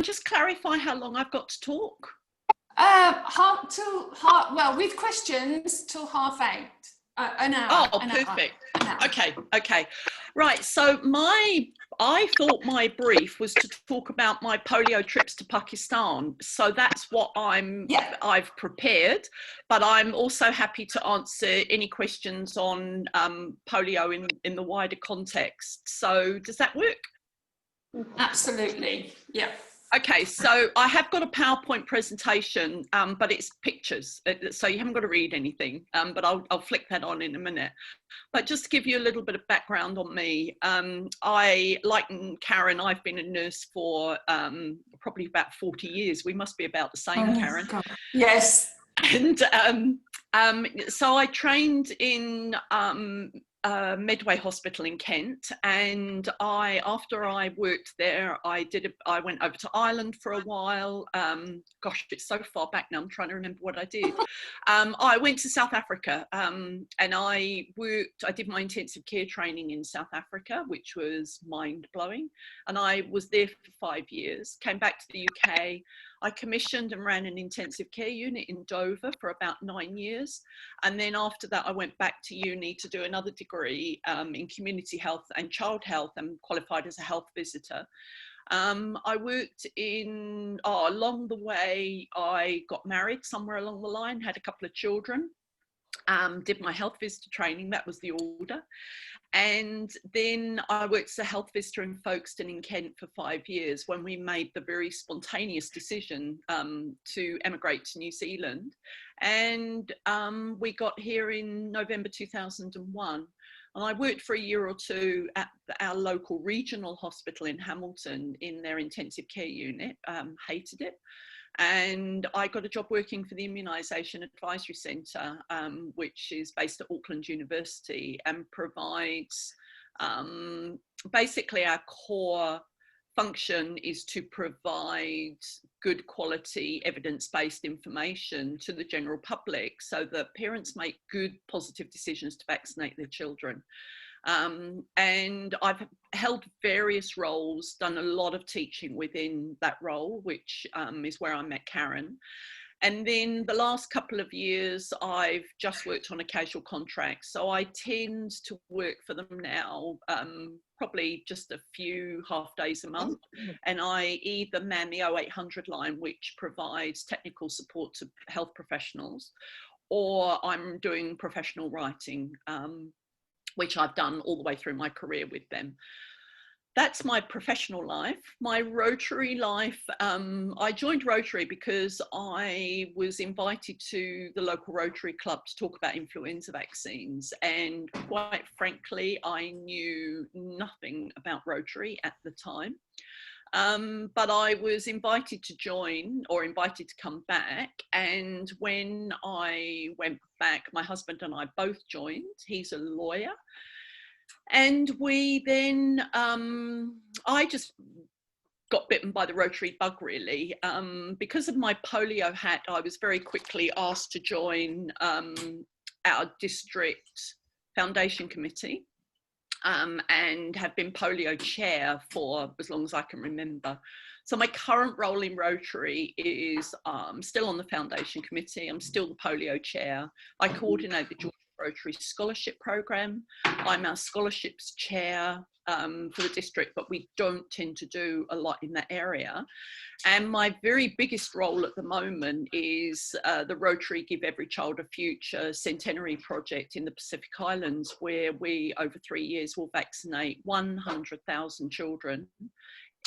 just clarify how long I've got to talk? Well, with questions till 8:30. An hour. Oh, perfect. Okay. Right. So I thought my brief was to talk about my polio trips to Pakistan. So that's what I've prepared, but I'm also happy to answer any questions on polio in the wider context. So does that work? Absolutely. Yeah. Okay, so I have got a PowerPoint presentation, but it's pictures, so you haven't got to read anything, but I'll flick that on in a minute. But just to give you a little bit of background on me, like Karen, I've been a nurse for probably about 40 years. We must be about the same, Karen. God. Yes. And so I trained in Medway Hospital in Kent, and after I worked there, I went over to Ireland for a while. Gosh, it's so far back now, I'm trying to remember what I did. I went to South Africa, and I did my intensive care training in South Africa, which was mind-blowing, and I was there for 5 years. Came back to the UK. I commissioned and ran an intensive care unit in Dover for about 9 years. And then after that, I went back to uni to do another degree in community health and child health, and qualified as a health visitor. I worked along the way, I got married somewhere along the line, had a couple of children, did my health visitor training, that was the order. And then I worked as a health visitor in Folkestone in Kent for 5 years, when we made the very spontaneous decision to emigrate to New Zealand. And we got here in November 2001. And I worked for a year or two at our local regional hospital in Hamilton in their intensive care unit, hated it. And I got a job working for the Immunisation Advisory Centre, which is based at Auckland University, and provides, basically our core function is to provide good quality evidence-based information to the general public so that parents make good positive decisions to vaccinate their children. And I've held various roles, done a lot of teaching within that role, which is where I met Karen. And then the last couple of years, I've just worked on a casual contract. So I tend to work for them now, probably just a few half days a month. And I either man the 0800 line, which provides technical support to health professionals, or I'm doing professional writing, which I've done all the way through my career with them. That's my professional life. My Rotary life, I joined Rotary because I was invited to the local Rotary Club to talk about influenza vaccines. And quite frankly, I knew nothing about Rotary at the time. But I was invited to join, or invited to come back. And when I went back, my husband and I both joined. He's a lawyer. And we then, I just got bitten by the Rotary bug, really. Because of my polio hat, I was very quickly asked to join our district foundation committee. And have been polio chair for as long as I can remember. So my current role in Rotary is still on the foundation committee. I'm still the polio chair. I coordinate the Georgia Rotary Scholarship Programme. I'm our scholarships chair for the district, but we don't tend to do a lot in that area. And my very biggest role at the moment is the Rotary Give Every Child a Future centenary project in the Pacific Islands, where we, over 3 years, will vaccinate 100,000 children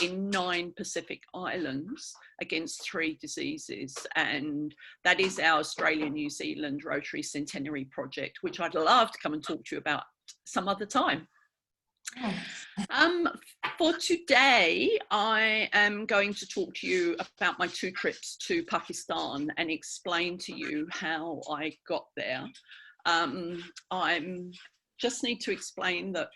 in 9 Pacific islands against 3 diseases. And that is our Australia-New Zealand Rotary Centenary Project, which I'd love to come and talk to you about some other time. For today, I am going to talk to you about my 2 trips to Pakistan and explain to you how I got there. Just need to explain that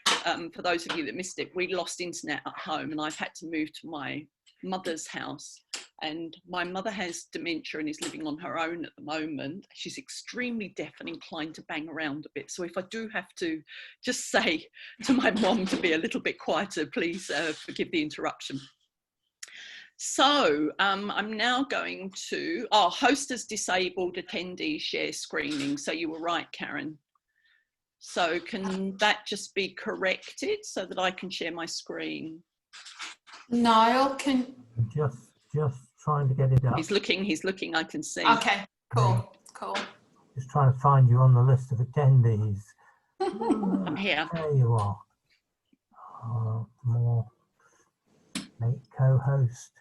for those of you that missed it, we lost internet at home and I've had to move to my mother's house. And my mother has dementia and is living on her own at the moment. She's extremely deaf and inclined to bang around a bit. So if I do have to just say to my mom to be a little bit quieter, please forgive the interruption. So I'm now going to, host has disabled attendee share screening. So you were right, Karen. So can that just be corrected so that I can share my screen? Niall, can... Just trying to get it up. He's looking, I can see. Okay, cool. Just trying to find you on the list of attendees. I'm here. There you are. More. Make co-host.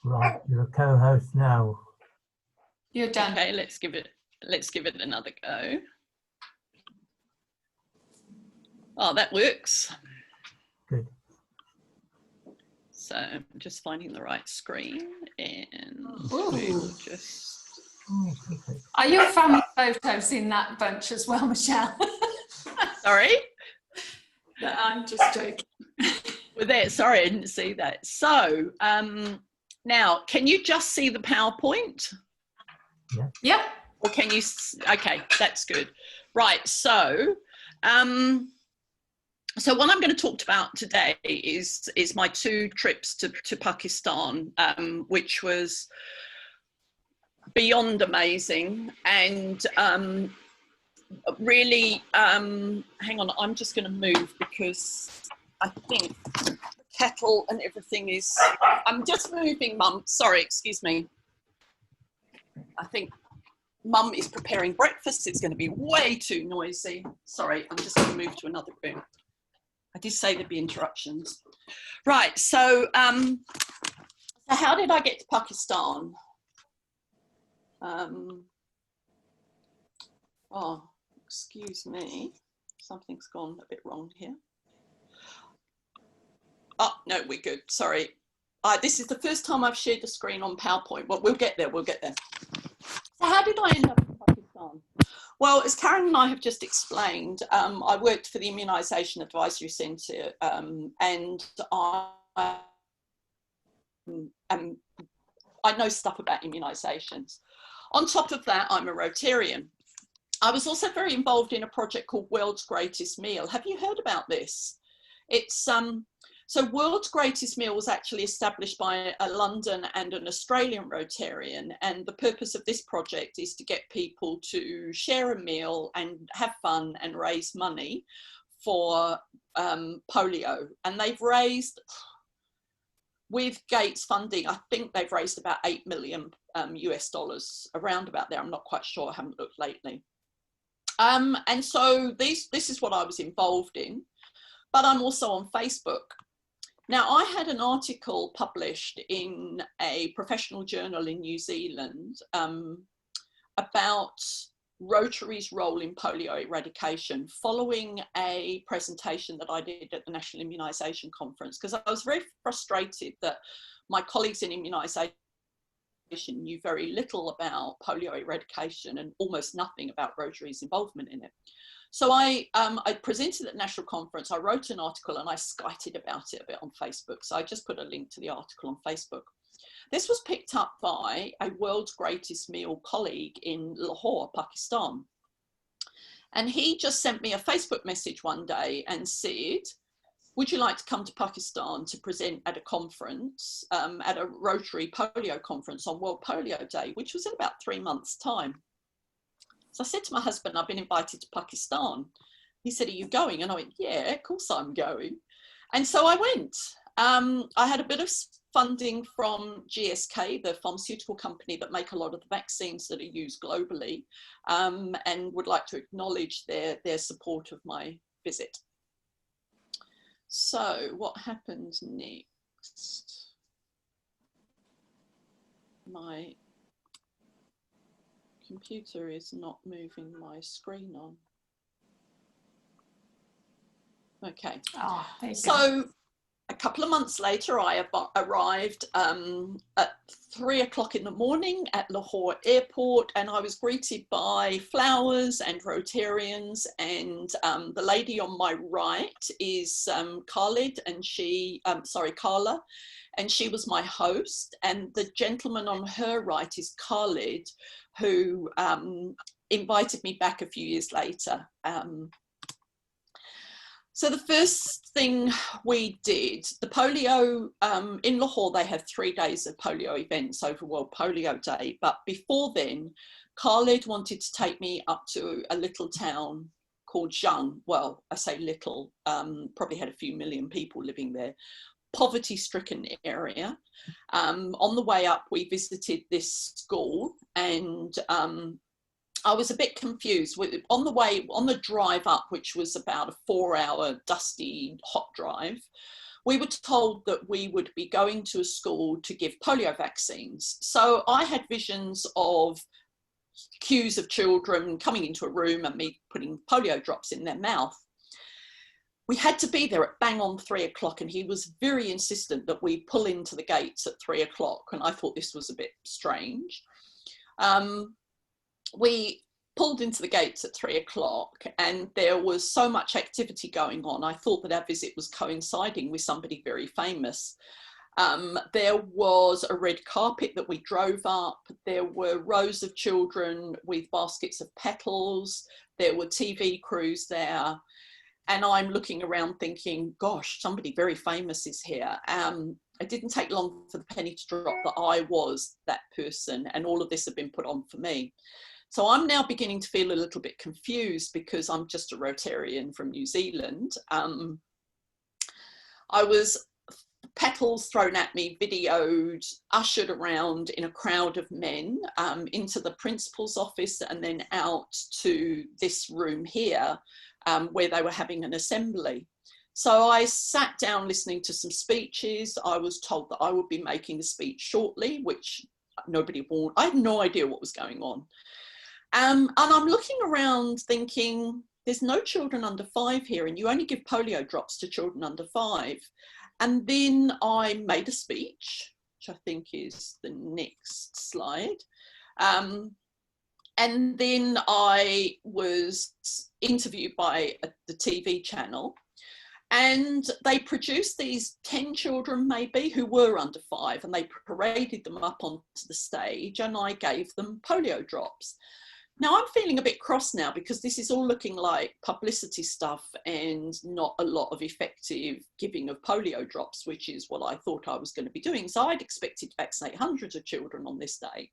Right, you're a co-host now. You're done. Okay, let's give it another go. Oh, that works. Good. So I'm just finding the right screen, and Ooh. we'll just... Oh, perfect. Are your family photos in that bunch as well, Michelle? Sorry? No, I'm just joking. We're there. Sorry, I didn't see that. So now, can you just see the PowerPoint? Yeah. Yep. Or can you? Okay, that's good. Right. So, so what I'm going to talk about today is my 2 trips to Pakistan, which was beyond amazing, and really, hang on, I'm just going to move because I think the kettle and everything is, I'm just moving, Mum. Sorry, excuse me. I think Mum is preparing breakfast. It's going to be way too noisy. Sorry, I'm just going to move to another room. I did say there'd be interruptions. Right, so how did I get to Pakistan? Oh, excuse me. Something's gone a bit wrong here. Oh, no, we're good. Sorry. This is the first time I've shared the screen on PowerPoint. Well, we'll get there. So how did I end up in Pakistan? Well, as Karen and I have just explained, I worked for the Immunisation Advisory Centre, and I know stuff about immunisations. On top of that, I'm a Rotarian. I was also very involved in a project called World's Greatest Meal. Have you heard about this? It's so World's Greatest Meal was actually established by a London and an Australian Rotarian, and the purpose of this project is to get people to share a meal and have fun and raise money for polio. And they've raised, with Gates funding, I think they've raised about $8 million US dollars, around about there. I'm not quite sure, I haven't looked lately. And so this is what I was involved in, but I'm also on Facebook. Now, I had an article published in a professional journal in New Zealand about Rotary's role in polio eradication following a presentation that I did at the National Immunisation Conference, because I was very frustrated that my colleagues in immunisation knew very little about polio eradication and almost nothing about Rotary's involvement in it. So I presented at the National Conference, I wrote an article and I skited about it a bit on Facebook. So I just put a link to the article on Facebook. This was picked up by a World's Greatest Meal colleague in Lahore, Pakistan. And he just sent me a Facebook message one day and said, would you like to come to Pakistan to present at a conference, at a Rotary polio conference on World Polio Day, which was in about 3 months' time. So I said to my husband, I've been invited to Pakistan. He said, are you going? And I went, yeah, of course I'm going. And so I went. I had a bit of funding from GSK, the pharmaceutical company that make a lot of the vaccines that are used globally, and would like to acknowledge their support of my visit. So what happened next? My computer is not moving my screen on. Okay. Oh, there you go. So a couple of months later, I arrived at 3 o'clock in the morning at Lahore Airport, and I was greeted by flowers and Rotarians. And the lady on my right is Khalid, and Carla, and she was my host. And the gentleman on her right is Khalid, who invited me back a few years later. So the first thing we did, the polio, in Lahore, they have 3 days of polio events over World Polio Day. But before then, Khalid wanted to take me up to a little town called Jung. Well, I say little, probably had a few million people living there. Poverty-stricken area. On the way up, we visited this school, and I was a bit confused. On the drive up, which was about a 4-hour dusty hot drive, we were told that we would be going to a school to give polio vaccines. So I had visions of queues of children coming into a room and me putting polio drops in their mouth. We had to be there at bang on 3 o'clock, and he was very insistent that we pull into the gates at 3 o'clock, and I thought this was a bit strange. We pulled into the gates at 3 o'clock, and there was so much activity going on. I thought that our visit was coinciding with somebody very famous. There was a red carpet that we drove up. There were rows of children with baskets of petals. There were TV crews there. And I'm looking around thinking, gosh, somebody very famous is here. It didn't take long for the penny to drop that I was that person, and all of this had been put on for me. So I'm now beginning to feel a little bit confused because I'm just a Rotarian from New Zealand. I was petals thrown at me, videoed, ushered around in a crowd of men into the principal's office, and then out to this room here where they were having an assembly. So I sat down listening to some speeches. I was told that I would be making a speech shortly, which nobody warned. I had no idea what was going on. And I'm looking around thinking, there's no children under 5 here, and you only give polio drops to children under 5. And then I made a speech, which I think is the next slide. And then I was interviewed by the TV channel, and they produced these 10 children maybe who were under 5, and they paraded them up onto the stage, and I gave them polio drops. Now I'm feeling a bit cross now because this is all looking like publicity stuff and not a lot of effective giving of polio drops, which is what I thought I was going to be doing. So I'd expected to vaccinate hundreds of children on this day.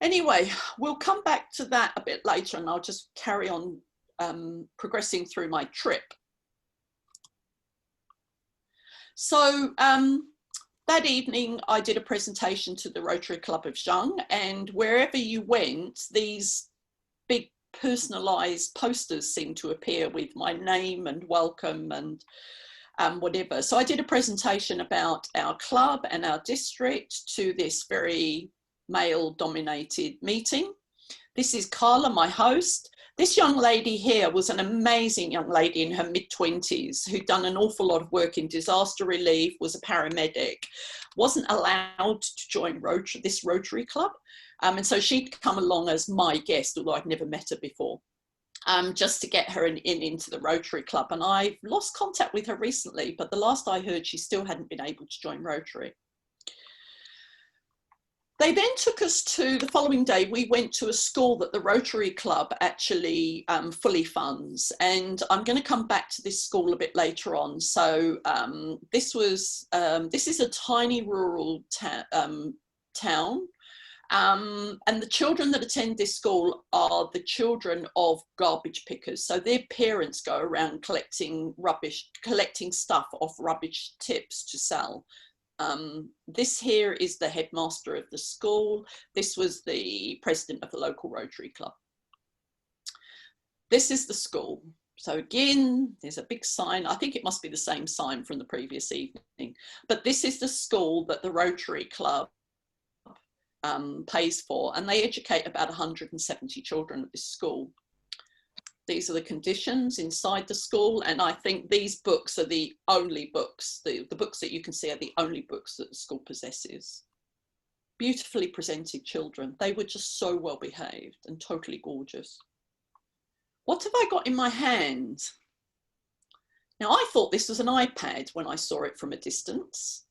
Anyway, we'll come back to that a bit later, and I'll just carry on progressing through my trip. So that evening, I did a presentation to the Rotary Club of Jung, and wherever you went, these big personalised posters seemed to appear with my name and welcome and whatever. So I did a presentation about our club and our district to this very male-dominated meeting. This is Carla, my host. This young lady here was an amazing young lady in her mid-20s who'd done an awful lot of work in disaster relief, was a paramedic, wasn't allowed to join this Rotary Club. And so she'd come along as my guest, although I'd never met her before, just to get her into the Rotary Club. And I've lost contact with her recently, but the last I heard, she still hadn't been able to join Rotary. They then took us to, the following day, we went to a school that the Rotary Club actually fully funds. And I'm going to come back to this school a bit later on. So this is a tiny rural town. And the children that attend this school are the children of garbage pickers. So their parents go around collecting stuff off rubbish tips to sell. This here is the headmaster of the school. This was the president of the local Rotary Club. This is the school. So again, there's a big sign. I think it must be the same sign from the previous evening. But this is the school that the Rotary Club pays for, and they educate about 170 children at this school. These are the conditions inside the school, and I think these books are the only books, the books that you can see are the only books that the school possesses. Beautifully presented children. They were just so well behaved and totally gorgeous. What have I got in my hand? Now, I thought this was an iPad when I saw it from a distance.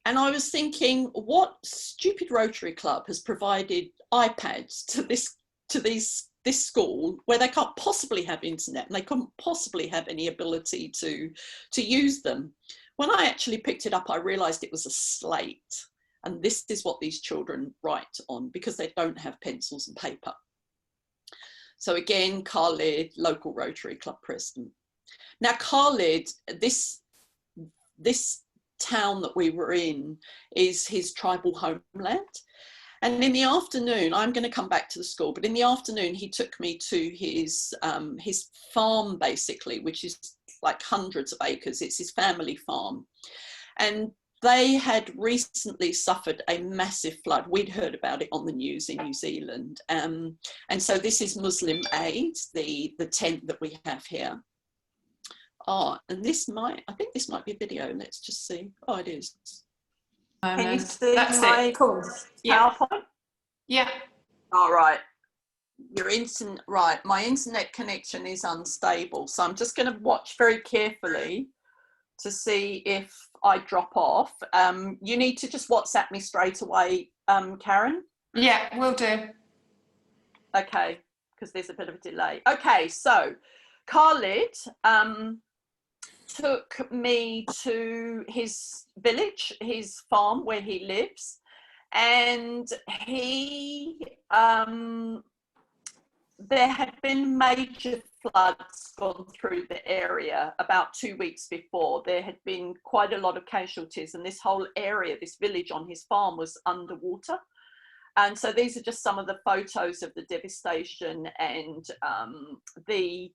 And I was thinking, what stupid Rotary Club has provided iPads to these this school where they can't possibly have internet and they couldn't possibly have any ability to use them. When I actually picked it up, I realized it was a slate. And this is what these children write on because they don't have pencils and paper. So again, Khalid, local Rotary Club president. Now Khalid, this town that we were in is his tribal homeland. And in the afternoon, I'm going to come back to the school, but in the afternoon, he took me to his farm, basically, which is like hundreds of acres. It's his family farm. And they had recently suffered a massive flood. We'd heard about it on the news in New Zealand. And so this is Muslim Aid, the tent that we have here. Oh, and I think this might be a video. Let's just see. Oh, it is. Can you see my PowerPoint? Yeah. All right. Your internet, right? My internet connection is unstable, so I'm just going to watch very carefully to see if I drop off. You need to just WhatsApp me straight away, Karen. Yeah, will do. Okay, because there's a bit of a delay. Okay, so Khalid took me to his village, his farm where he lives, and there had been major floods gone through the area about 2 weeks before. There had been quite a lot of casualties, and this whole area, this village on his farm, was underwater. And so these are just some of the photos of the devastation and the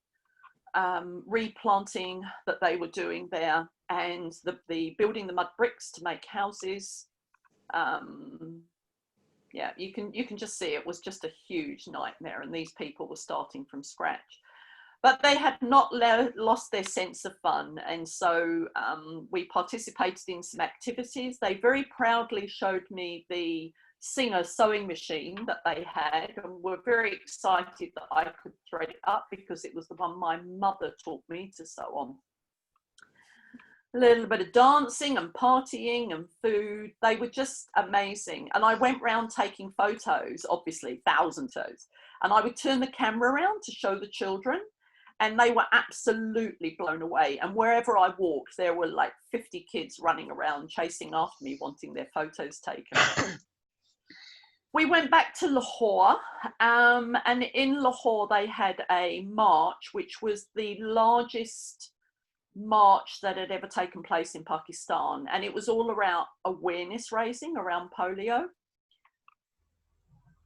replanting that they were doing there, and the building the mud bricks to make houses. Yeah, you can just see it was just a huge nightmare, and these people were starting from scratch. But they had not lost their sense of fun, and so we participated in some activities. They very proudly showed me the Singer sewing machine that they had, and were very excited that I could thread it up because it was the one my mother taught me to sew on. A little bit of dancing and partying and food. They were just amazing. And I went round taking photos, obviously thousands of those, and I would turn the camera around to show the children, and they were absolutely blown away. And wherever I walked, there were like 50 kids running around chasing after me, wanting their photos taken. We went back to Lahore, and in Lahore they had a march, which was the largest march that had ever taken place in Pakistan, and it was all around awareness raising around polio.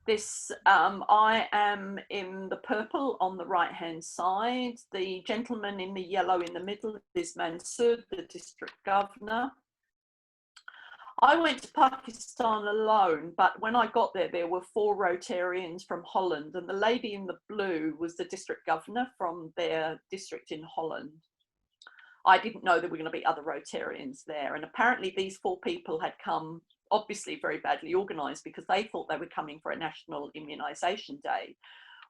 This, I am in the purple on the right hand side. The gentleman in the yellow in the middle is Mansour, the district governor. I went to Pakistan alone, but when I got there, there were 4 Rotarians from Holland, and the lady in the blue was the district governor from their district in Holland. I didn't know there were going to be other Rotarians there, and apparently these 4 people had come, obviously very badly organised, because they thought they were coming for a national immunisation day,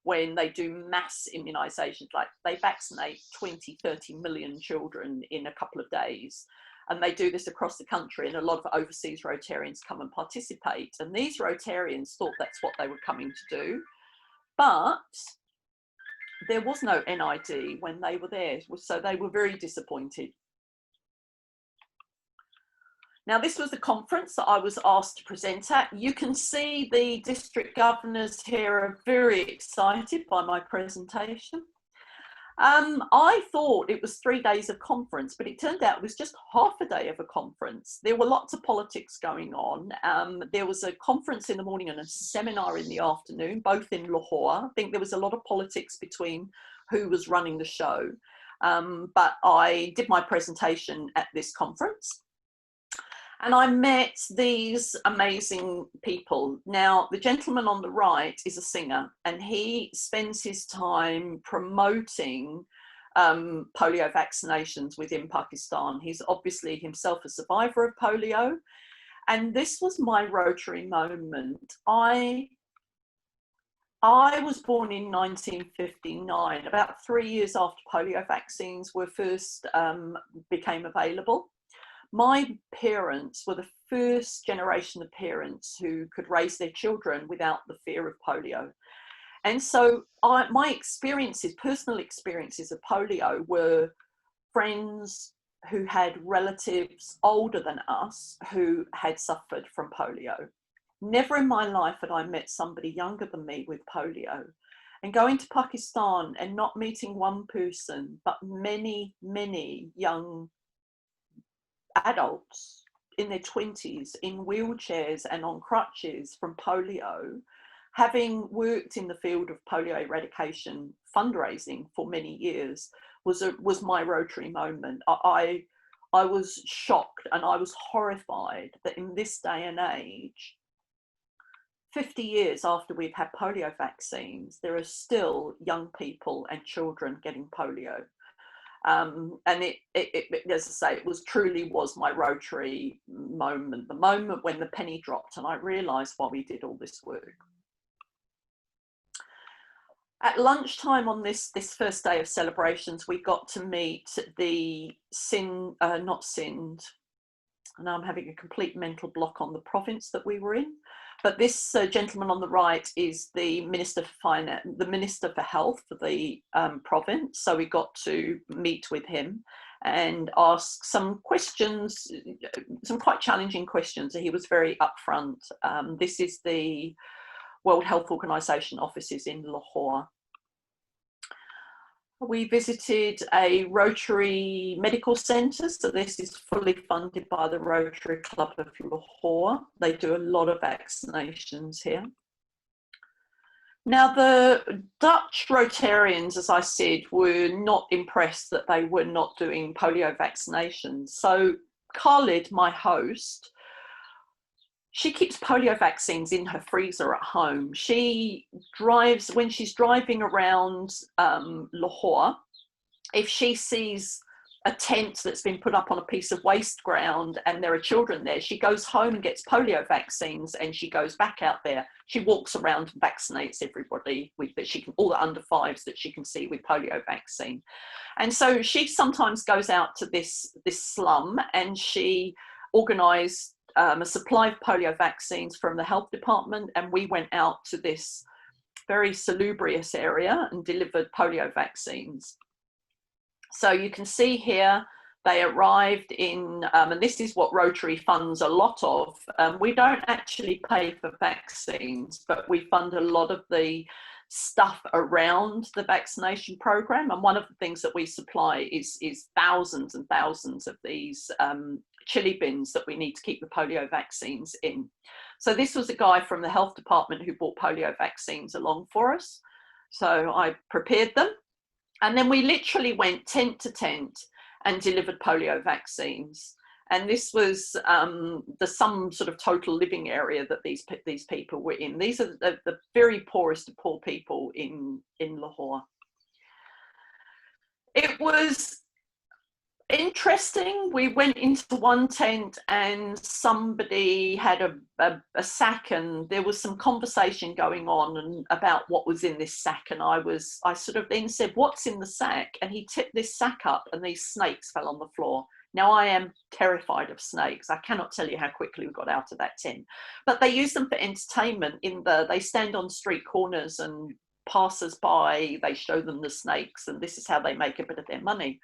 when they do mass immunisations, like they vaccinate 20-30 million children in a couple of days. And they do this across the country, and a lot of overseas Rotarians come and participate. And these Rotarians thought that's what they were coming to do. But there was no NID when they were there, so they were very disappointed. Now, this was the conference that I was asked to present at. You can see the district governors here are very excited by my presentation. I thought it was 3 days of conference, but it turned out it was just half a day of a conference. There were lots of politics going on. There was a conference in the morning and a seminar in the afternoon, both in Lahore. I think there was a lot of politics between who was running the show. But I did my presentation at this conference. And I met these amazing people. Now, the gentleman on the right is a singer, and he spends his time promoting polio vaccinations within Pakistan. He's obviously himself a survivor of polio. And this was my Rotary moment. I was born in 1959, about 3 years after polio vaccines were first became available. My parents were the first generation of parents who could raise their children without the fear of polio. And so my experiences, personal experiences of polio, were friends who had relatives older than us who had suffered from polio. Never in my life had I met somebody younger than me with polio. And going to Pakistan and not meeting one person, but many, many young adults in their 20s in wheelchairs and on crutches from polio, having worked in the field of polio eradication fundraising for many years, was my Rotary moment. I was shocked and I was horrified that in this day and age, 50 years after we've had polio vaccines, there are still young people and children getting polio. And as I say, it truly was my Rotary moment, the moment when the penny dropped and I realised why we did all this work. At lunchtime on this first day of celebrations, we got to meet the not Sindh, and I'm having a complete mental block on the province that we were in, but this gentleman on the right is the Minister for Finance, the Minister for Health for the province. So we got to meet with him and ask some questions, some quite challenging questions. He was very upfront. This is the World Health Organization offices in Lahore. We visited a Rotary medical centre, so this is fully funded by the Rotary Club of Lahore. They do a lot of vaccinations here. Now, the Dutch Rotarians, as I said, were not impressed that they were not doing polio vaccinations. So Khalid, my host, she keeps polio vaccines in her freezer at home. She drives, when she's driving around Lahore, if she sees a tent that's been put up on a piece of waste ground and there are children there, she goes home and gets polio vaccines and she goes back out there. She walks around and vaccinates everybody with that she can, all the under fives that she can see with polio vaccine. And so she sometimes goes out to this slum and she organised a supply of polio vaccines from the health department, and we went out to this very salubrious area and delivered polio vaccines. So you can see here they arrived in, and this is what Rotary funds a lot of. We don't actually pay for vaccines, but we fund a lot of the stuff around the vaccination program, and one of the things that we supply is thousands and thousands of these chili bins that we need to keep the polio vaccines in. So this was a guy from the health department who brought polio vaccines along for us. So I prepared them, and then we literally went tent to tent and delivered polio vaccines. And this was some sort of total living area that these people were in. These are the very poorest of poor people in Lahore. It was interesting. We went into one tent and somebody had a sack, and there was some conversation going on about what was in this sack, and I sort of then said, "What's in the sack?" And he tipped this sack up and these snakes fell on the floor. Now, I am terrified of snakes. I cannot tell you how quickly we got out of that tent, but they use them for entertainment. They stand on street corners and passers-by, they show them the snakes, and this is how they make a bit of their money.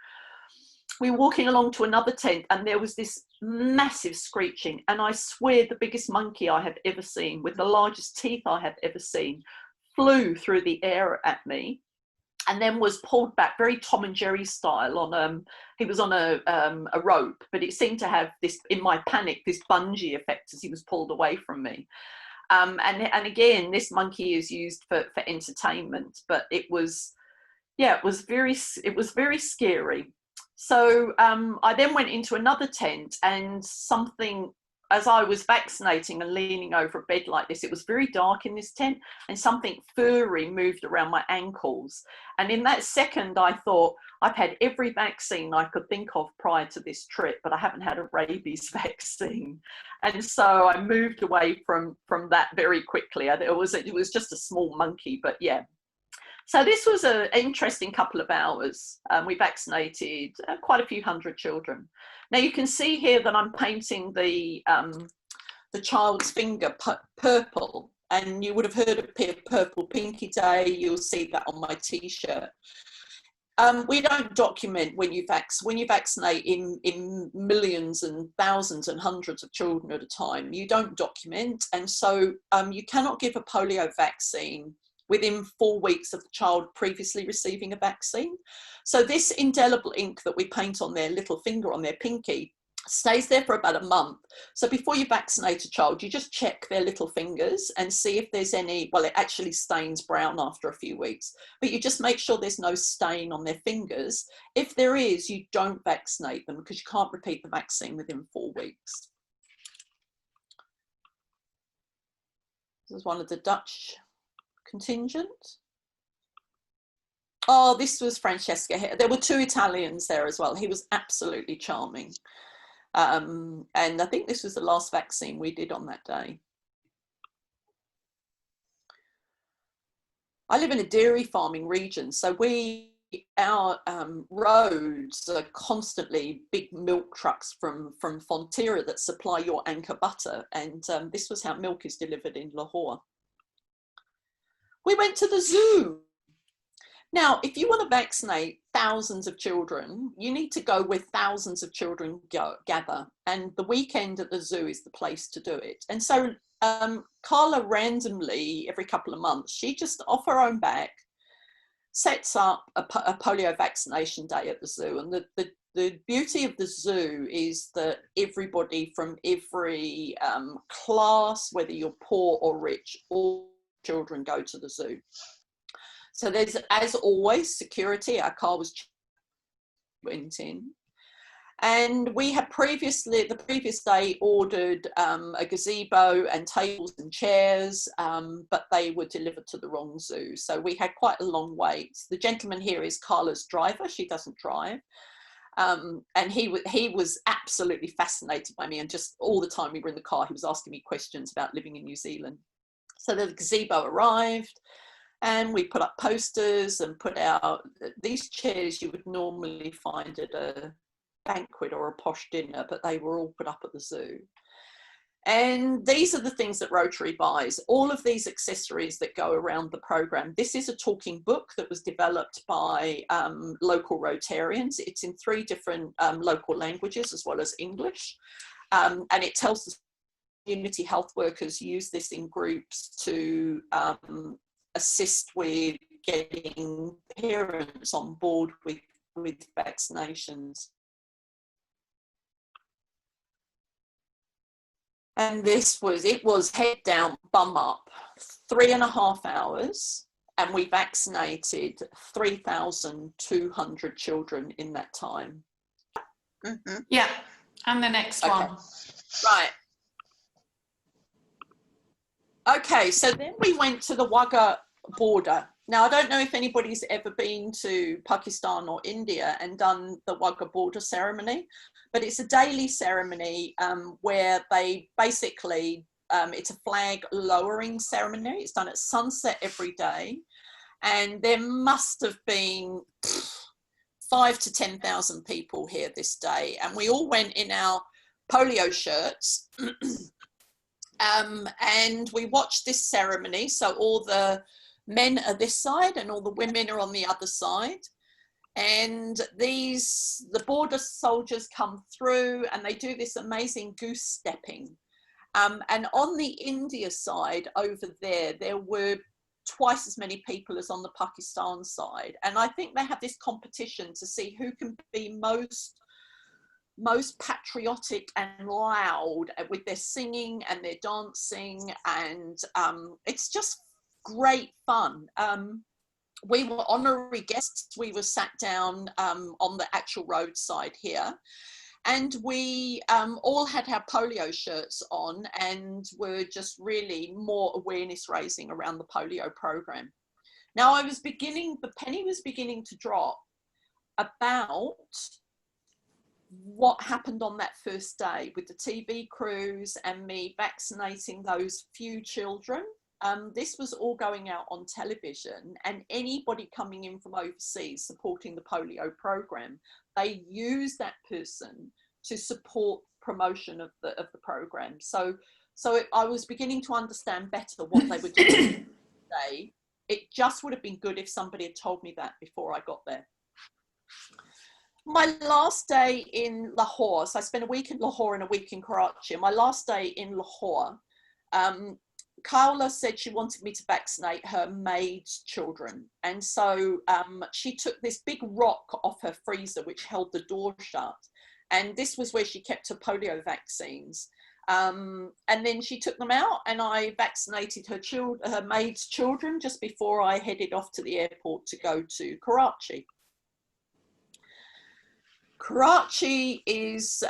We were walking along to another tent and there was this massive screeching, and I swear the biggest monkey I have ever seen, with the largest teeth I have ever seen, flew through the air at me and then was pulled back, very Tom and Jerry style, on he was on a rope, but it seemed to have this, in my panic, this bungee effect as he was pulled away from me. And again, this monkey is used for entertainment, but it was very scary. So I then went into another tent, and something, as I was vaccinating and leaning over a bed like this, it was very dark in this tent, and something furry moved around my ankles. And in that second, I thought, I've had every vaccine I could think of prior to this trip, but I haven't had a rabies vaccine. And so I moved away from that very quickly. It was just a small monkey, but yeah. So this was an interesting couple of hours. We vaccinated quite a few hundred children. Now you can see here that I'm painting the child's finger purple, And you would have heard of Purple Pinky Day. You'll see that on my T-shirt. We don't document when you vaccinate in millions and thousands and hundreds of children at a time. You don't document, and so you cannot give a polio vaccine within 4 weeks of the child previously receiving a vaccine. So this indelible ink that we paint on their little finger, on their pinky, stays there for about a month. So before you vaccinate a child, you just check their little fingers and see if there's any, well, it actually stains brown after a few weeks, but you just make sure there's no stain on their fingers. If there is, you don't vaccinate them because you can't repeat the vaccine within 4 weeks. This is one of the Dutch contingent. Oh, this was Francesca. There were 2 Italians there as well. He was absolutely charming. And I think this was the last vaccine we did on that day. I live in a dairy farming region, so our roads are constantly big milk trucks from Fonterra that supply your Anchor butter, and this was how milk is delivered in Lahore. We went to the zoo. Now, if you want to vaccinate thousands of children, you need to go where thousands of children gather, and the weekend at the zoo is the place to do it. And so Carla randomly, every couple of months, she just off her own back sets up a polio vaccination day at the zoo. And the beauty of the zoo is that everybody from every class, whether you're poor or rich, all children go to the zoo. So there's, as always, security. Our car went in. And we had the previous day ordered a gazebo and tables and chairs, but they were delivered to the wrong zoo. So we had quite a long wait. The gentleman here is Carla's driver. She doesn't drive. And he was absolutely fascinated by me. And just all the time we were in the car, he was asking me questions about living in New Zealand. So the gazebo arrived. And we put up posters and put out these chairs you would normally find at a banquet or a posh dinner, but they were all put up at the zoo. And these are the things that Rotary buys, all of these accessories that go around the program. This is a talking book that was developed by local Rotarians. It's in 3 different local languages as well as English. And it tells the community health workers use this in groups to assist with getting parents on board with vaccinations. And it was head down, bum up, 3.5 hours, and we vaccinated 3,200 children in that time. Mm-hmm. Yeah, and the next one. Right. Okay, so then we went to the Wagga border. Now, I don't know if anybody's ever been to Pakistan or India and done the Wagga border ceremony, but it's a daily ceremony where they basically, it's a flag lowering ceremony. It's done at sunset every day. And there must have been 5,000 to 10,000 people here this day. And we all went in our polio shirts. And we watched this ceremony. So all the men are this side and all the women are on the other side. And the border soldiers come through and they do this amazing goose stepping. And on the India side over there were twice as many people as on the Pakistan side. And I think they have this competition to see who can be most patriotic and loud with their singing and their dancing, and it's just great fun. We were honorary guests. We were sat down on the actual roadside here, and we all had our polio shirts on and were just really more awareness raising around the polio program. Now the penny was beginning to drop about what happened on that first day with the TV crews and me vaccinating those few children. This was all going out on television, and anybody coming in from overseas supporting the polio program, they use that person to support promotion of the program. So So I was beginning to understand better what they were doing today. It just would have been good if somebody had told me that before I got there. My last day in Lahore, so I spent a week in Lahore and a week in Karachi. My last day in Lahore, Kaula said she wanted me to vaccinate her maid's children. And so she took this big rock off her freezer, which held the door shut. And this was where she kept her polio vaccines. And then she took them out, and I vaccinated her maid's children just before I headed off to the airport to go to Karachi. Karachi is,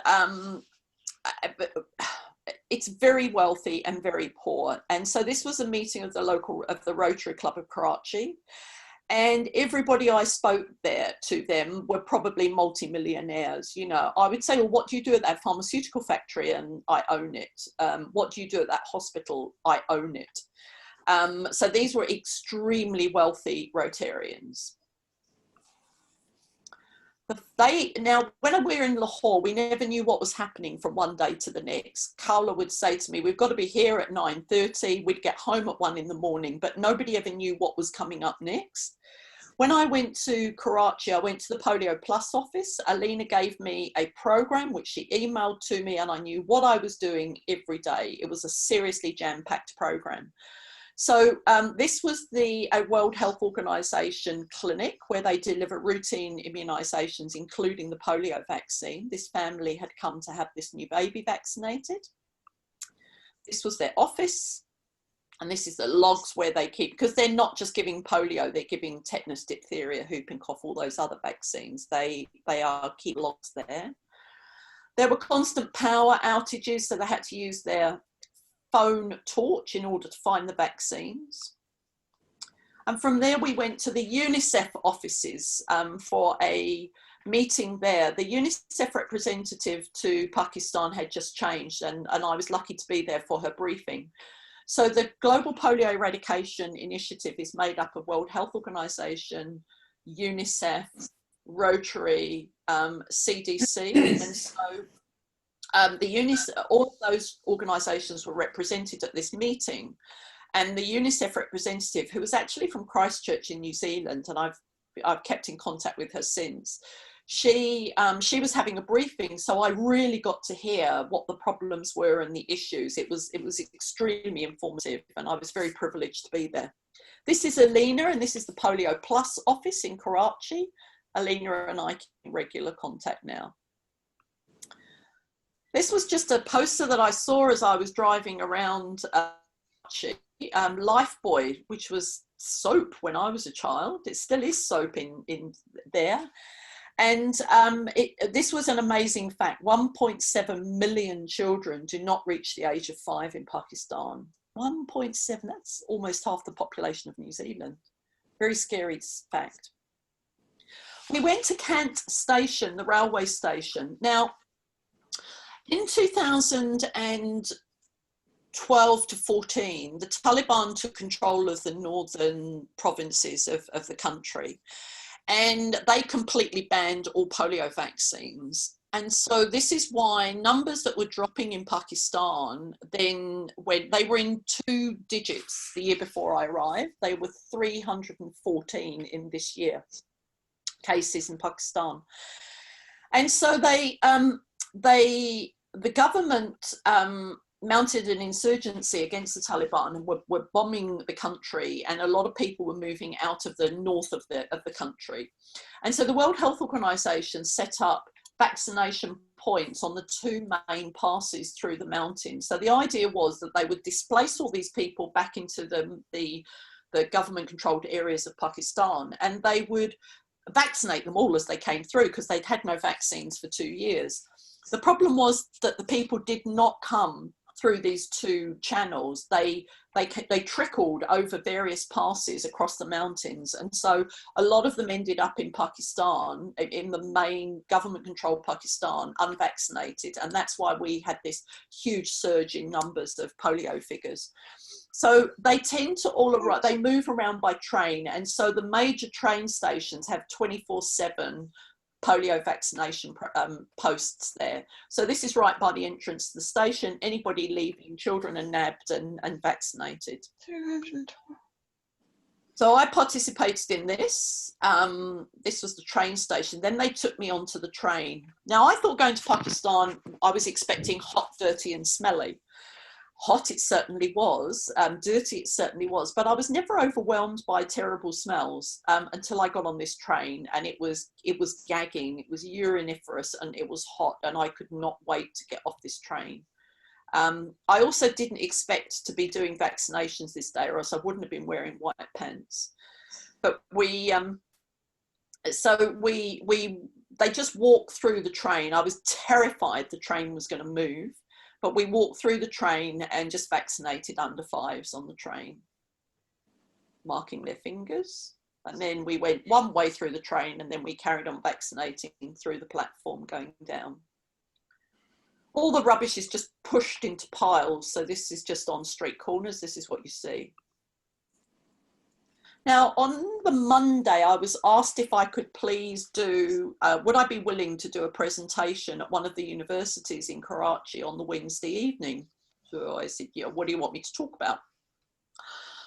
it's very wealthy and very poor. And so this was a meeting of the Rotary Club of Karachi. And everybody I spoke there to them were probably multimillionaires. You know, I would say, well, what do you do at that pharmaceutical factory? And I own it. What do you do at that hospital? I own it. So these were extremely wealthy Rotarians. Now, when we were in Lahore, we never knew what was happening from one day to the next. Kaula would say to me, we've got to be here at 9:30. We'd get home at 1 in the morning, but nobody ever knew what was coming up next. When I went to Karachi, I went to the Polio Plus office. Alina gave me a program, which she emailed to me, and I knew what I was doing every day. It was a seriously jam-packed program. So this was a World Health Organization clinic where they deliver routine immunizations, including the polio vaccine. This family had come to have this new baby vaccinated. This was their office. And this is the logs where they keep, because they're not just giving polio, they're giving tetanus, diphtheria, whooping cough, all those other vaccines. They keep logs there. There were constant power outages, so they had to use their phone torch in order to find the vaccines. And from there we went to the UNICEF offices for a meeting there. The UNICEF representative to Pakistan had just changed, and I was lucky to be there for her briefing. So the Global Polio Eradication Initiative is made up of World Health Organization, UNICEF, Rotary, CDC, and so all of those organisations were represented at this meeting, and the UNICEF representative, who was actually from Christchurch in New Zealand, and I've kept in contact with her since, she was having a briefing, so I really got to hear what the problems were and the issues. It was extremely informative, and I was very privileged to be there. This is Alina, and this is the Polio Plus office in Karachi. Alina and I keep in regular contact now. This was just a poster that I saw as I was driving around Lifebuoy, which was soap when I was a child. It still is soap in there. And this was an amazing fact. 1.7 million children do not reach the age of 5 in Pakistan. 1.7, that's almost half the population of New Zealand. Very scary fact. We went to Kant Station, the railway station. Now, in 2012 to 14, the Taliban took control of the northern provinces of the country, and they completely banned all polio vaccines. And so this is why numbers that were dropping in Pakistan, then when they were in 2 digits the year before I arrived, they were 314 in this year, cases in Pakistan. And so the government mounted an insurgency against the Taliban and were bombing the country, and a lot of people were moving out of the north of the country. And so the World Health Organization set up vaccination points on the 2 main passes through the mountains. So the idea was that they would displace all these people back into the government-controlled areas of Pakistan, and they would vaccinate them all as they came through, because they'd had no vaccines for 2 years. The problem was that the people did not come through these 2 channels. They trickled over various passes across the mountains. And so a lot of them ended up in Pakistan, in the main government-controlled Pakistan, unvaccinated. And that's why we had this huge surge in numbers of polio figures. So they tend to they move around by train. And so the major train stations have 24/7 polio vaccination posts there. So this is right by the entrance to the station. Anybody leaving, children are nabbed and vaccinated. So I participated in this. This was the train station. Then they took me onto the train. Now I thought going to Pakistan, I was expecting hot, dirty and smelly. Hot it certainly was, dirty it certainly was, but I was never overwhelmed by terrible smells until I got on this train, and it was gagging, it was uriniferous, and it was hot, and I could not wait to get off this train. I also didn't expect to be doing vaccinations this day, or else I wouldn't have been wearing white pants. But they just walked through the train. I was terrified the train was going to move. But we walked through the train and just vaccinated under 5s on the train, marking their fingers. And then we went one way through the train, and then we carried on vaccinating through the platform going down. All the rubbish is just pushed into piles. So this is just on street corners. This is what you see. Now, on the Monday, I was asked if I could please do, would I be willing to do a presentation at one of the universities in Karachi on the Wednesday evening? So I said, yeah, what do you want me to talk about?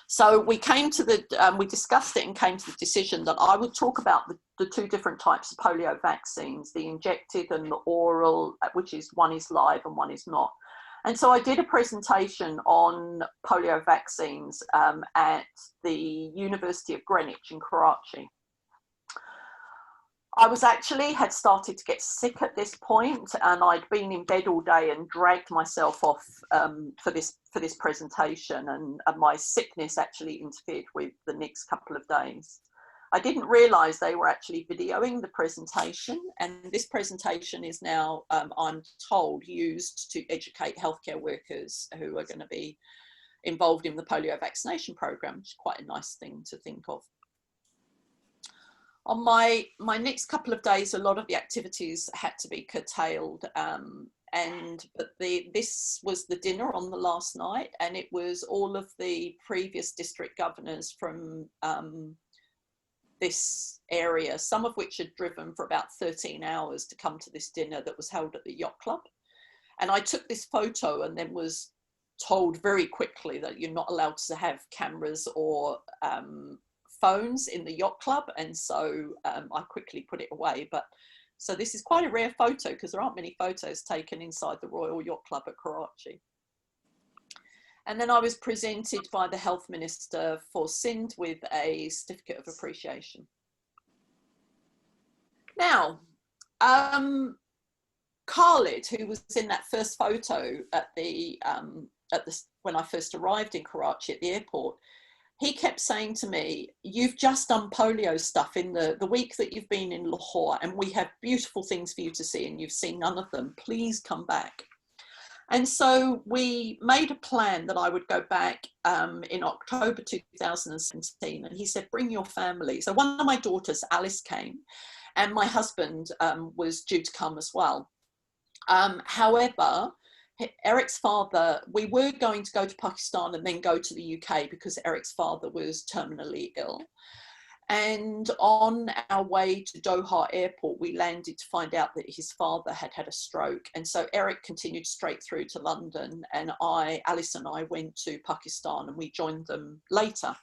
So we came to we discussed it and came to the decision that I would talk about the 2 different types of polio vaccines, the injected and the oral, which is one is live and one is not. And so I did a presentation on polio vaccines at the University of Greenwich in Karachi. I had started to get sick at this point, and I'd been in bed all day and dragged myself off for this presentation, and my sickness actually interfered with the next couple of days. I didn't realise they were actually videoing the presentation, and this presentation is now, I'm told, used to educate healthcare workers who are going to be involved in the polio vaccination program, which is quite a nice thing to think of. On my next couple of days, a lot of the activities had to be curtailed, but this was the dinner on the last night, and it was all of the previous district governors from this area, some of which had driven for about 13 hours to come to this dinner that was held at the yacht club. And I took this photo and then was told very quickly that you're not allowed to have cameras or phones in the yacht club. And so I quickly put it away. So this is quite a rare photo because there aren't many photos taken inside the Royal Yacht Club at Karachi. And then I was presented by the Health Minister for Sindh with a certificate of appreciation. Now, Khalid, who was in that first photo when I first arrived in Karachi at the airport, he kept saying to me, you've just done polio stuff in the week that you've been in Lahore, and we have beautiful things for you to see, and you've seen none of them. Please come back. And so we made a plan that I would go back in October 2017. And he said, bring your family. So one of my daughters, Alice, came, and my husband was due to come as well. However, Eric's father, we were going to go to Pakistan and then go to the UK because Eric's father was terminally ill. And on our way to Doha airport, we landed to find out that his father had had a stroke. And so Eric continued straight through to London, and Alice and I went to Pakistan, and we joined them later.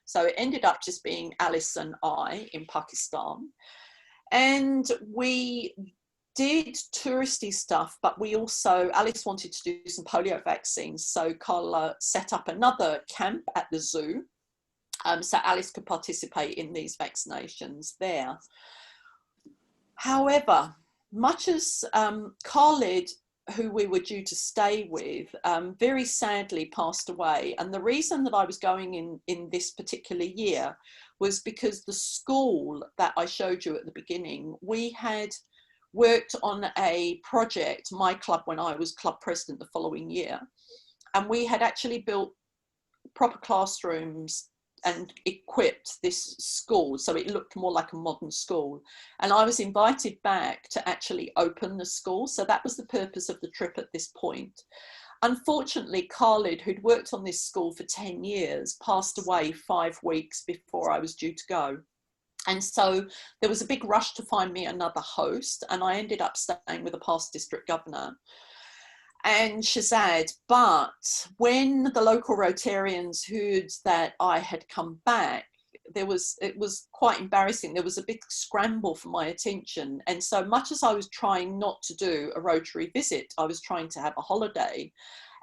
So it ended up just being Alice and I in Pakistan. And we did touristy stuff, but we also, Alice wanted to do some polio vaccines. So Carla set up another camp at the zoo. So Alice could participate in these vaccinations there. However, much as Khalid, who we were due to stay with, very sadly passed away. And the reason that I was going in this particular year was because the school that I showed you at the beginning, we had worked on a project, my club, when I was club president the following year. And we had actually built proper classrooms and equipped this school so it looked more like a modern school, and I was invited back to actually open the school. So that was the purpose of the trip at this point. Unfortunately, Khalid, who'd worked on this school for 10 years, passed away 5 weeks before I was due to go. And so there was a big rush to find me another host, and I ended up staying with a past district governor and Shazad. But when the local Rotarians heard that I had come back, it was quite embarrassing. There was a big scramble for my attention. And so much as I was trying not to do a Rotary visit, I was trying to have a holiday.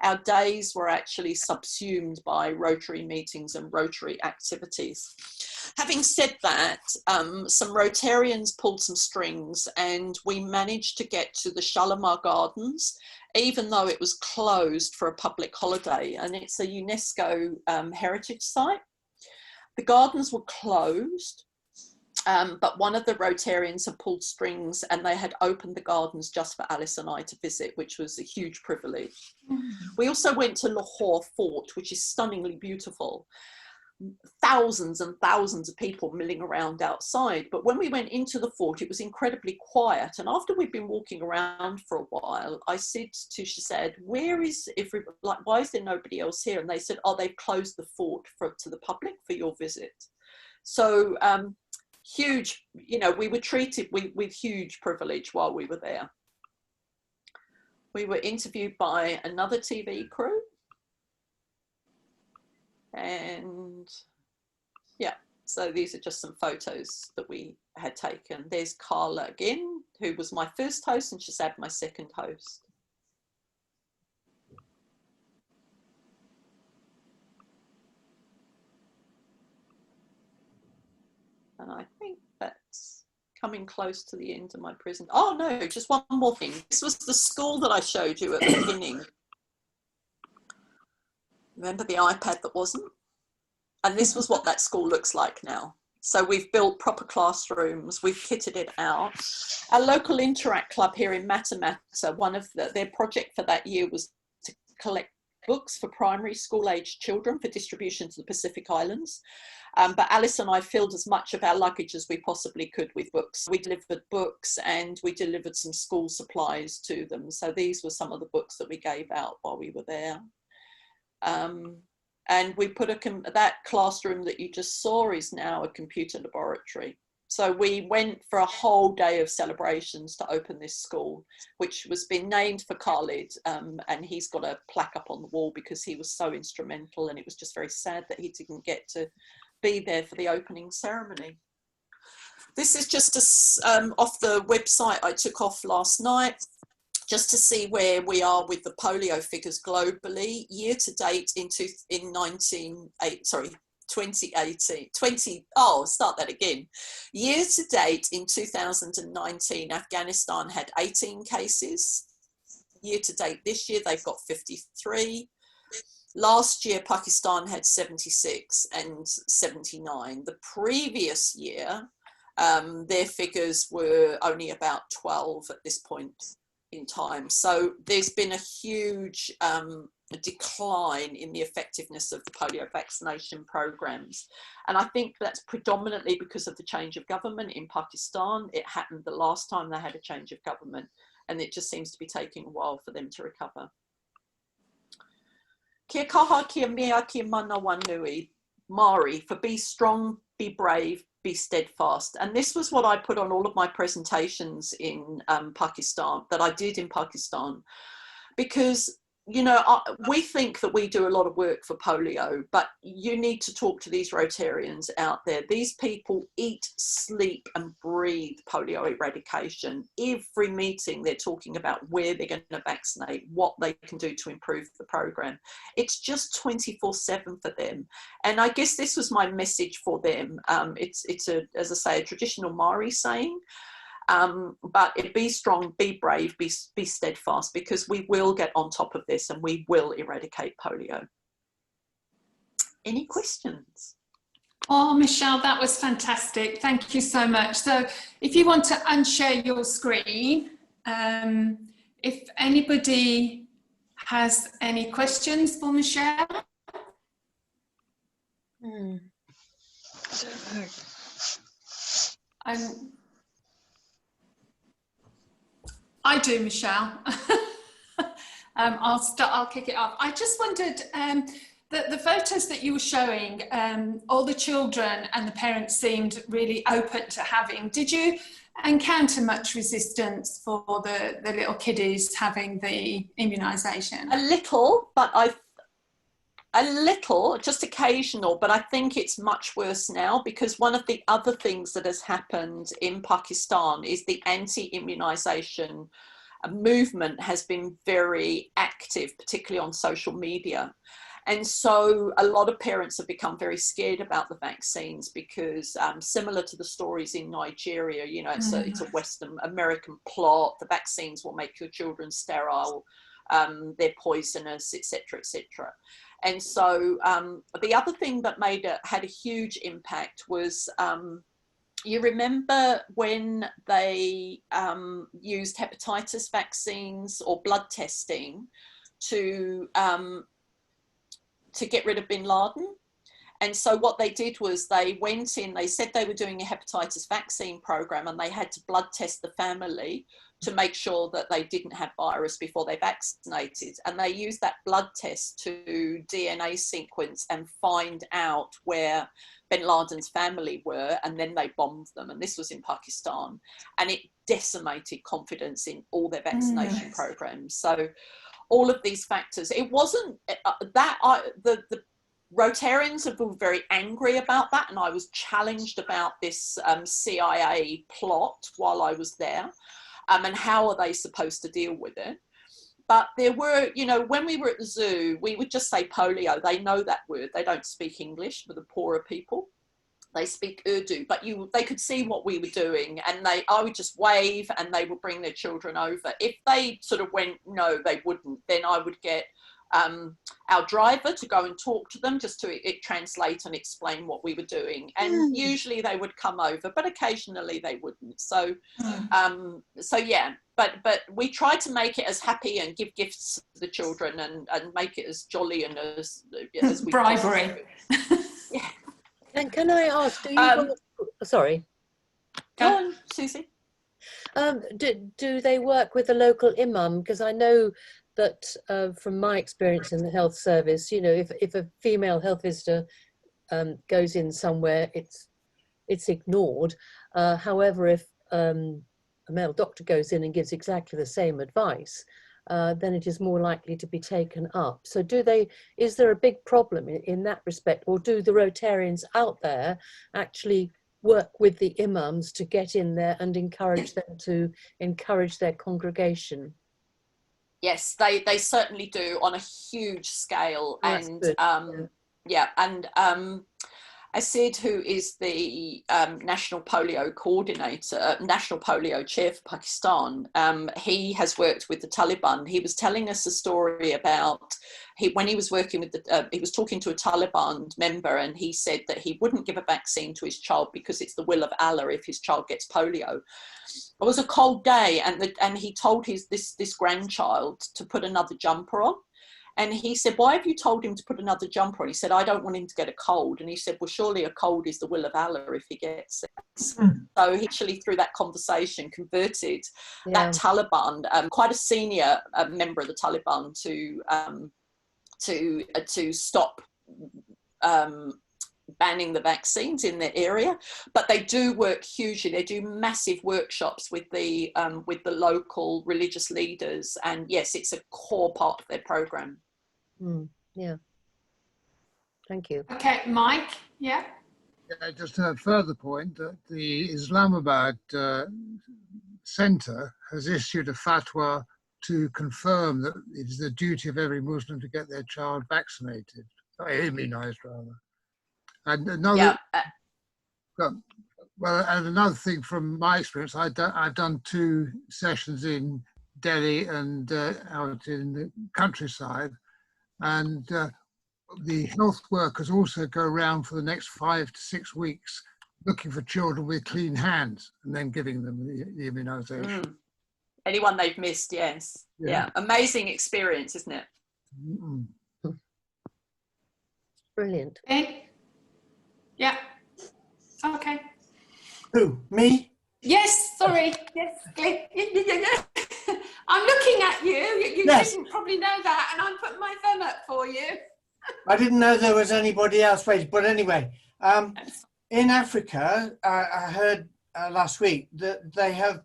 Our days were actually subsumed by Rotary meetings and Rotary activities. Having said that, some Rotarians pulled some strings and we managed to get to the Shalimar Gardens, even though it was closed for a public holiday, and it's a UNESCO heritage site. The gardens were closed, but one of the Rotarians had pulled strings and they had opened the gardens just for Alice and I to visit, which was a huge privilege. We also went to Lahore Fort, which is stunningly beautiful. Thousands and thousands of people milling around outside. But when we went into the fort, it was incredibly quiet. And after we'd been walking around for a while, I said to Shazad, where is everybody? Like, why is there nobody else here? And they said, oh, they've closed the fort to the public for your visit. So huge, you know, we were treated with huge privilege while we were there. We were interviewed by another TV crew. And yeah, so these are just some photos that we had taken. There's Carla again, who was my first host, and Shazad my second host. And I think that's coming close to the end of my prison. Oh no, just one more thing. This was the school that I showed you at the beginning. Remember the iPad that wasn't? And this was what that school looks like now. So we've built proper classrooms, we've kitted it out. Our local Interact Club here in Matamata, one of their project for that year was to collect books for primary school aged children for distribution to the Pacific Islands. But Alice and I filled as much of our luggage as we possibly could with books. We delivered books and we delivered some school supplies to them. So these were some of the books that we gave out while we were there. And we put that classroom that you just saw is now a computer laboratory. So we went for a whole day of celebrations to open this school, which was been named for Khalid, and he's got a plaque up on the wall because he was so instrumental, and it was just very sad that he didn't get to be there for the opening ceremony. This is just off the website I took off last night, just to see where we are with the polio figures globally. Year to date in 2018, start that again. Year to date in 2019, Afghanistan had 18 cases. Year to date this year, they've got 53. Last year, Pakistan had 76 and 79. The previous year, their figures were only about 12 at this point in time. So there's been a huge decline in the effectiveness of the polio vaccination programs. And I think that's predominantly because of the change of government in Pakistan. It happened the last time they had a change of government, and it just seems to be taking a while for them to recover. Kia kaha, kia mea, kia mana wanui. Māori, for be strong, be brave, be steadfast. And this was what I put on all of my presentations in Pakistan, that I did in Pakistan, because, you know, we think that we do a lot of work for polio, but you need to talk to these Rotarians out there. These people eat, sleep and breathe polio eradication. Every meeting they're talking about where they're going to vaccinate, what they can do to improve the program. It's just 24/7 for them. And I guess this was my message for them. It's as I say, a traditional Maori saying. But be strong, be brave, be steadfast, because we will get on top of this and we will eradicate polio. Any questions? Oh, Michelle, that was fantastic. Thank you so much. So if you want to unshare your screen, if anybody has any questions for Michelle. I don't know. I do, Michelle. I'll kick it off. I just wondered, The photos that you were showing, all the children and the parents seemed really open to having. Did you encounter much resistance for the little kiddies having the immunisation? A little, but a little, just occasional, but I think it's much worse now, because one of the other things that has happened in Pakistan is the anti-immunisation movement has been very active, particularly on social media. And so a lot of parents have become very scared about the vaccines because similar to the stories in Nigeria, you know, it's a Western American plot. The vaccines will make your children sterile. They're poisonous, etc., etc. And so the other thing that had a huge impact was, you remember when they used hepatitis vaccines or blood testing to get rid of bin Laden? And so what they did was they went in, they said they were doing a hepatitis vaccine program, and they had to blood test the family to make sure that they didn't have virus before they vaccinated. And they used that blood test to DNA sequence and find out where bin Laden's family were, and then they bombed them. And this was in Pakistan, and it decimated confidence in all their vaccination programs. So all of these factors, it wasn't the Rotarians have been very angry about that, and I was challenged about this CIA plot while I was there, and how are they supposed to deal with it. But there were, you know, when we were at the zoo, we would just say polio. They know that word. They don't speak English for the poorer people. They speak Urdu, but they could see what we were doing, and I would just wave, and they would bring their children over. If they sort of went, no, they wouldn't, then I would get our driver to go and talk to them just to translate and explain what we were doing. And usually they would come over, but occasionally they wouldn't. So, so yeah, but we try to make it as happy and give gifts to the children and make it as jolly and as we bribery. Yeah. And can I ask, do you sorry. Go on, Susie. Do they work with the local imam? Because I know that from my experience in the health service, you know, if a female health visitor goes in somewhere, it's ignored. However, if a male doctor goes in and gives exactly the same advice, then it is more likely to be taken up. So is there a big problem in that respect, or do the Rotarians out there actually work with the imams to get in there and encourage them to encourage their congregation? Yes, they certainly do on a huge scale. That's and good. yeah, and Asid, who is the national polio coordinator, national polio chair for Pakistan, he has worked with the Taliban. He was telling us a story about when he was working with he was talking to a Taliban member, and he said that he wouldn't give a vaccine to his child because it's the will of Allah if his child gets polio. It was a cold day, and he told this grandchild to put another jumper on. And he said, why have you told him to put another jumper on? He said, I don't want him to get a cold. And he said, well, surely a cold is the will of Allah if he gets it. So he actually, through that conversation, converted that Taliban, quite a senior member of the Taliban, to stop banning the vaccines in their area. But they do work hugely. They do massive workshops with the local religious leaders. And yes, it's a core part of their program. Yeah. Thank you. Okay, Mike. Yeah. Just a further point that the Islamabad Centre has issued a fatwa to confirm that it is the duty of every Muslim to get their child vaccinated, immunised rather. And another, and another thing from my experience, I've done 2 sessions in Delhi and out in the countryside, and the health workers also go around for the next 5 to 6 weeks looking for children with clean hands and then giving them the immunisation. Anyone they've missed, yes. Yeah. Amazing experience, isn't it? Brilliant. Yeah. Okay. Who? Me? Yes, sorry. Yes. I'm looking at you. You Yes. didn't probably know that, and I'm putting my thumb up for you. I didn't know there was anybody else waiting. But anyway, in Africa, I heard last week that they have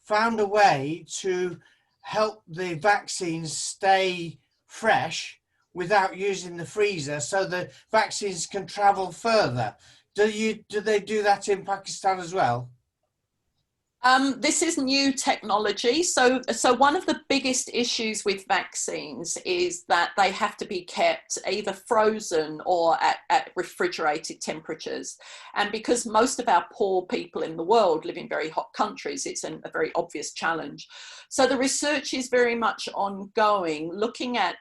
found a way to help the vaccines stay fresh without using the freezer, so the vaccines can travel further. Do they do that in Pakistan as well? This is new technology. So one of the biggest issues with vaccines is that they have to be kept either frozen or at refrigerated temperatures. And because most of our poor people in the world live in very hot countries, it's a very obvious challenge. So the research is very much ongoing, looking at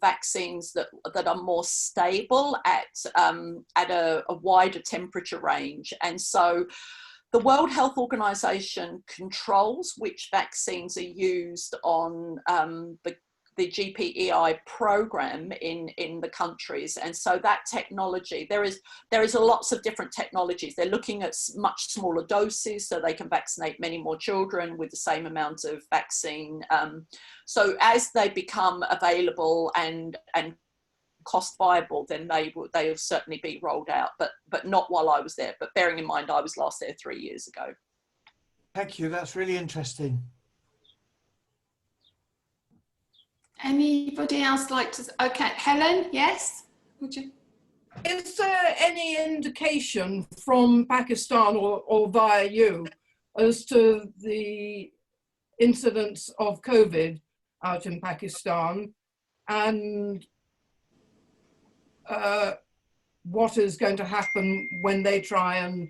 vaccines that are more stable at a wider temperature range. And so the World Health Organization controls which vaccines are used on the GPEI program in the countries. And so that technology, there is lots of different technologies. They're looking at much smaller doses so they can vaccinate many more children with the same amount of vaccine. So as they become available and cost viable, then they will certainly be rolled out, but not while I was there. But bearing in mind, I was last there 3 years ago. Thank you. That's really interesting. Anybody else like to? Okay, Helen, yes? Would you? Is there any indication from Pakistan or via you as to the incidence of COVID out in Pakistan, and what is going to happen when they try and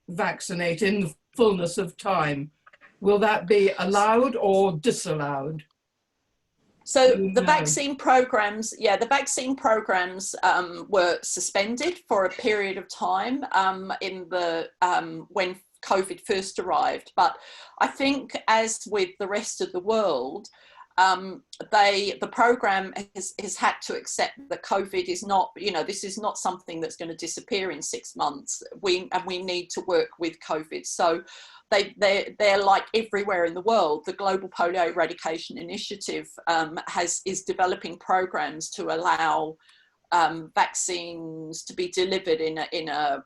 vaccinate in the fullness of time? Will that be allowed or disallowed? So the vaccine programs, the vaccine programs were suspended for a period of time when COVID first arrived. But I think, as with the rest of the world, the program has had to accept that COVID is not, this is not something that's going to disappear in 6 months. We need to work with COVID. So they're like everywhere in the world. The Global Polio Eradication Initiative is developing programs to allow vaccines to be delivered in a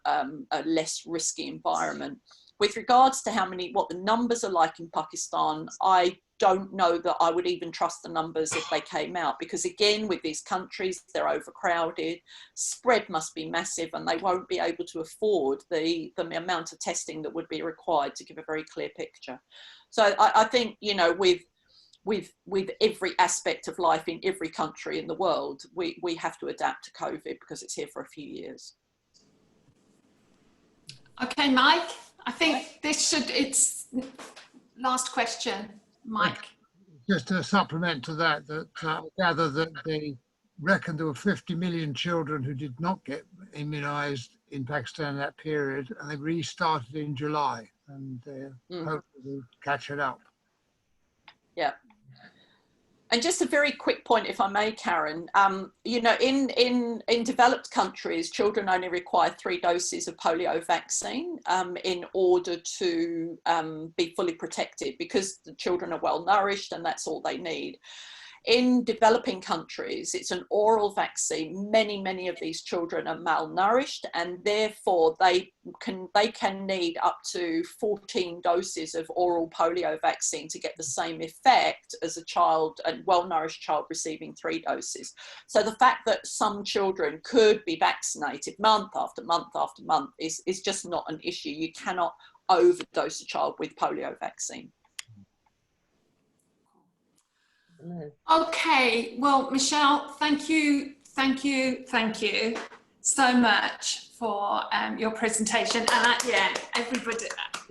less risky environment. With regards to what the numbers are like in Pakistan, I don't know that I would even trust the numbers if they came out, because again, with these countries, they're overcrowded, spread must be massive, and they won't be able to afford the amount of testing that would be required to give a very clear picture. So I think, with every aspect of life in every country in the world, we have to adapt to COVID because it's here for a few years. Okay, Mike, I think it's last question. Mike. Just to supplement to that, I gather that they reckon there were 50 million children who did not get immunised in Pakistan in that period, and they restarted in July, and they're hoping to catch it up. Yeah. And just a very quick point, if I may, Karen, in developed countries, children only require 3 doses of polio vaccine in order to be fully protected, because the children are well nourished and that's all they need. In developing countries, it's an oral vaccine. Many of these children are malnourished, and therefore they can need up to 14 doses of oral polio vaccine to get the same effect as a well-nourished child receiving 3 doses. So the fact that some children could be vaccinated month after month after month is just not an issue. You cannot overdose a child with polio vaccine. Okay, well, Michelle, thank you so much for your presentation. And everybody,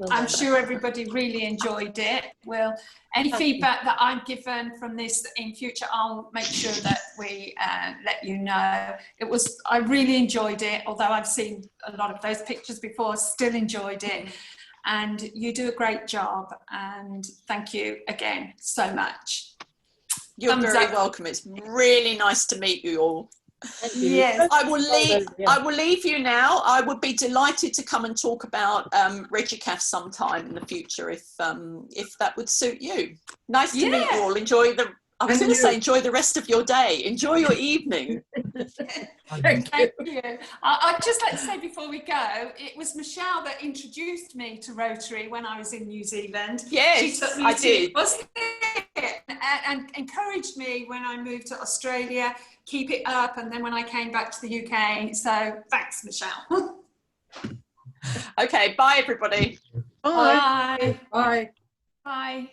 I'm sure everybody really enjoyed it. Well, any feedback that I've given from this in future, I'll make sure that we let you know. I really enjoyed it, although I've seen a lot of those pictures before, still enjoyed it. And you do a great job, and thank you again so much. You're very welcome. It's really nice to meet you all. Yes. I will leave you now. I would be delighted to come and talk about RegiCAF sometime in the future if that would suit you. Nice to meet you all. Enjoy the I was going to say, enjoy the rest of your day. Enjoy your evening. Thank you. Thank you. I'd just like to say before we go, it was Michelle that introduced me to Rotary when I was in New Zealand. Yes, she took me I to, did. Wasn't it? And encouraged me when I moved to Australia, keep it up, and then when I came back to the UK. So thanks, Michelle. Okay, bye everybody. Bye. Bye. Bye. Bye.